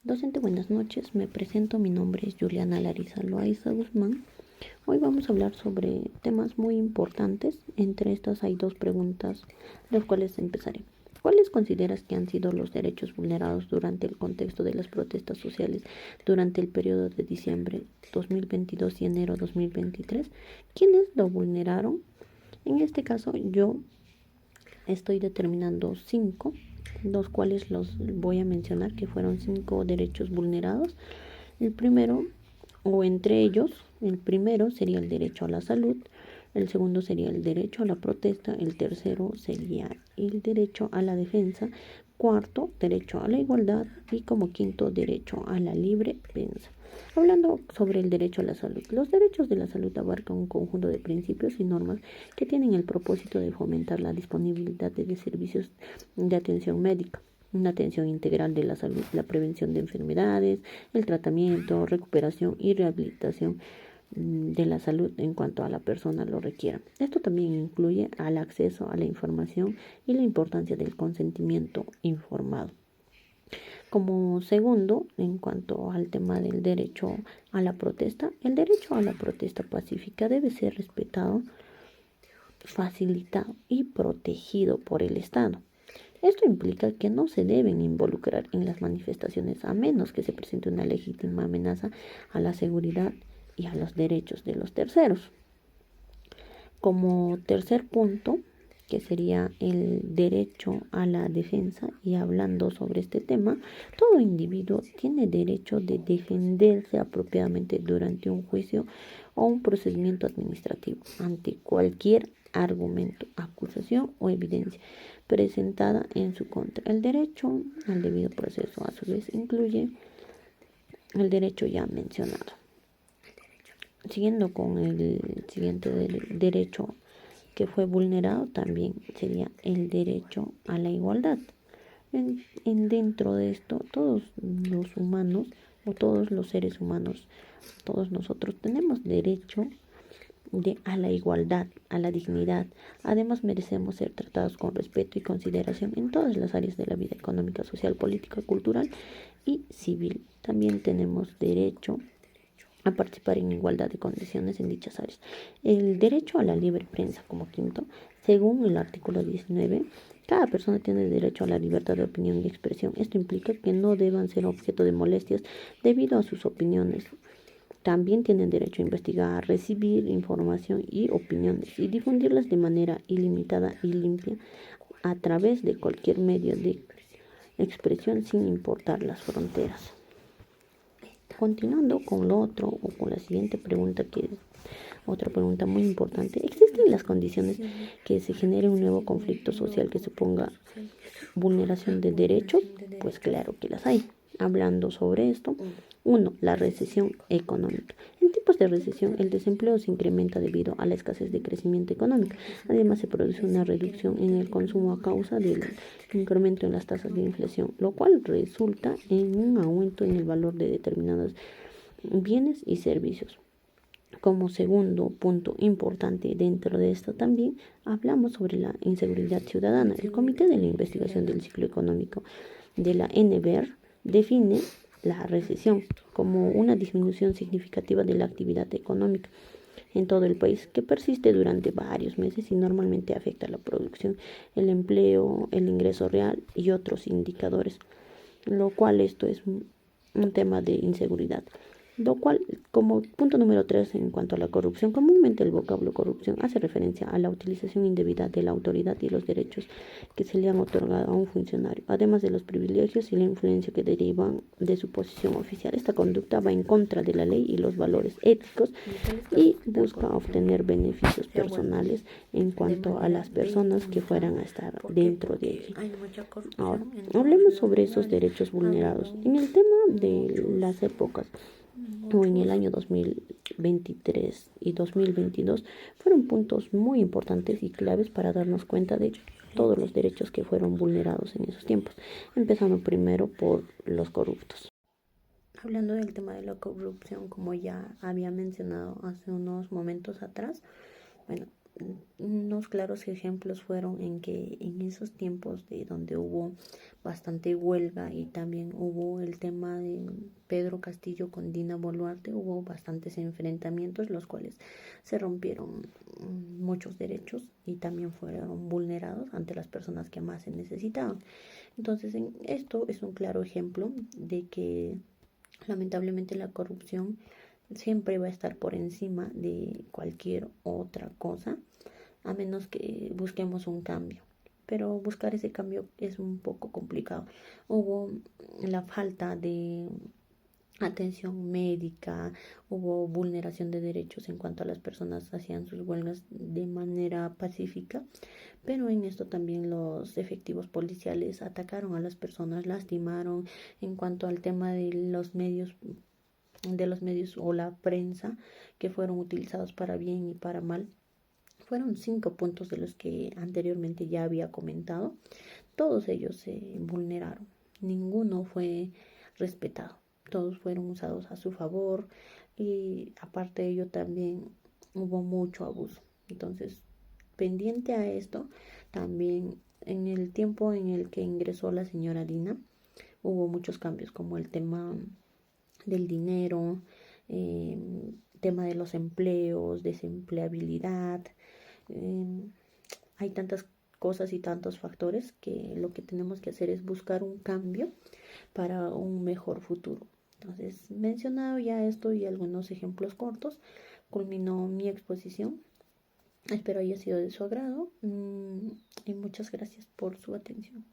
Docente, buenas noches. Me presento, mi nombre es Juliana Larisa Loaiza Guzmán. Hoy vamos a hablar sobre temas muy importantes. Entre estas hay dos preguntas, las cuales empezaré. ¿Cuáles consideras que han sido los derechos vulnerados durante el contexto de las protestas sociales durante el periodo de diciembre 2022 y enero 2023? ¿Quiénes lo vulneraron? En este caso, yo estoy determinando 5, los cuales los voy a mencionar, que fueron 5 derechos vulnerados. El primero, o entre ellos, el primero sería el derecho a la salud, el segundo sería el derecho a la protesta, el tercero sería el derecho a la defensa, cuarto, derecho a la igualdad y como quinto, derecho a la libre prensa. Hablando sobre el derecho a la salud, los derechos de la salud abarcan un conjunto de principios y normas que tienen el propósito de fomentar la disponibilidad de servicios de atención médica, una atención integral de la salud, la prevención de enfermedades, el tratamiento, recuperación y rehabilitación de la salud en cuanto a la persona lo requiera. Esto también incluye al acceso a la información y la importancia del consentimiento informado. Como segundo, en cuanto al tema del derecho a la protesta, el derecho a la protesta pacífica debe ser respetado, facilitado y protegido por el Estado. Esto implica que no se deben involucrar en las manifestaciones a menos que se presente una legítima amenaza a la seguridad y a los derechos de los terceros. Como tercer punto, que sería el derecho a la defensa, y hablando sobre este tema, todo individuo tiene derecho de defenderse apropiadamente durante un juicio o un procedimiento administrativo ante cualquier argumento, acusación o evidencia presentada en su contra. El derecho al debido proceso, a su vez, incluye el derecho ya mencionado. Siguiendo con el siguiente derecho que fue vulnerado, también sería el derecho a la igualdad. Dentro de esto, todos los humanos o todos los seres humanos, todos nosotros tenemos derecho a la igualdad, a la dignidad. Además, merecemos ser tratados con respeto y consideración en todas las áreas de la vida económica, social, política, cultural y civil. También tenemos derecho a participar en igualdad de condiciones en dichas áreas. El derecho a la libre prensa como quinto, según el artículo 19, cada persona tiene derecho a la libertad de opinión y expresión. Esto implica que no deban ser objeto de molestias debido a sus opiniones. También tienen derecho a investigar, recibir información y opiniones y difundirlas de manera ilimitada y limpia a través de cualquier medio de expresión sin importar las fronteras. Continuando con lo otro o con la siguiente pregunta, que es otra pregunta muy importante: ¿existen las condiciones que se genere un nuevo conflicto social que suponga vulneración de derechos? Pues claro que las hay. Hablando sobre esto, 1. La recesión económica. En tipos de recesión, el desempleo se incrementa debido a la escasez de crecimiento económico. Además, se produce una reducción en el consumo a causa del incremento en las tasas de inflación, lo cual resulta en un aumento en el valor de determinados bienes y servicios. Como segundo punto importante dentro de esto, también hablamos sobre la inseguridad ciudadana. El Comité de la Investigación del Ciclo Económico de la NBER define la recesión como una disminución significativa de la actividad económica en todo el país, que persiste durante varios meses y normalmente afecta la producción, el empleo, el ingreso real y otros indicadores, lo cual esto es un tema de inseguridad. Lo cual, como punto número 3, en cuanto a la corrupción, comúnmente el vocablo corrupción hace referencia a la utilización indebida de la autoridad y los derechos que se le han otorgado a un funcionario, además de los privilegios y la influencia que derivan de su posición oficial. Esta conducta va en contra de la ley y los valores éticos y busca obtener beneficios personales en cuanto a las personas que fueran a estar dentro de ella. Ahora, hablemos sobre esos derechos vulnerados. En el tema de las épocas, o en el año 2023 y 2022, fueron puntos muy importantes y claves para darnos cuenta de todos los derechos que fueron vulnerados en esos tiempos, empezando primero por los corruptos. Hablando del tema de la corrupción, como ya había mencionado hace unos momentos atrás, bueno, unos claros ejemplos fueron en que en esos tiempos de donde hubo bastante huelga y también hubo el tema de Pedro Castillo con Dina Boluarte, hubo bastantes enfrentamientos los cuales se rompieron muchos derechos y también fueron vulnerados ante las personas que más se necesitaban. Entonces, esto es un claro ejemplo de que lamentablemente la corrupción siempre va a estar por encima de cualquier otra cosa, a menos que busquemos un cambio. Pero buscar ese cambio es un poco complicado. Hubo la falta de atención médica, hubo vulneración de derechos en cuanto a las personas hacían sus huelgas de manera pacífica, pero en esto también los efectivos policiales atacaron a las personas, lastimaron en cuanto al tema de los medios o la prensa que fueron utilizados para bien y para mal. Fueron 5 puntos de los que anteriormente ya había comentado. Todos ellos se vulneraron. Ninguno fue respetado. Todos fueron usados a su favor y aparte de ello también hubo mucho abuso. Entonces, pendiente a esto, también en el tiempo en el que ingresó la señora Dina, hubo muchos cambios como el tema del dinero, tema de los empleos, desempleabilidad. Hay tantas cosas y tantos factores que lo que tenemos que hacer es buscar un cambio para un mejor futuro. Entonces, mencionado ya esto y algunos ejemplos cortos, culminó mi exposición. Espero haya sido de su agrado y muchas gracias por su atención.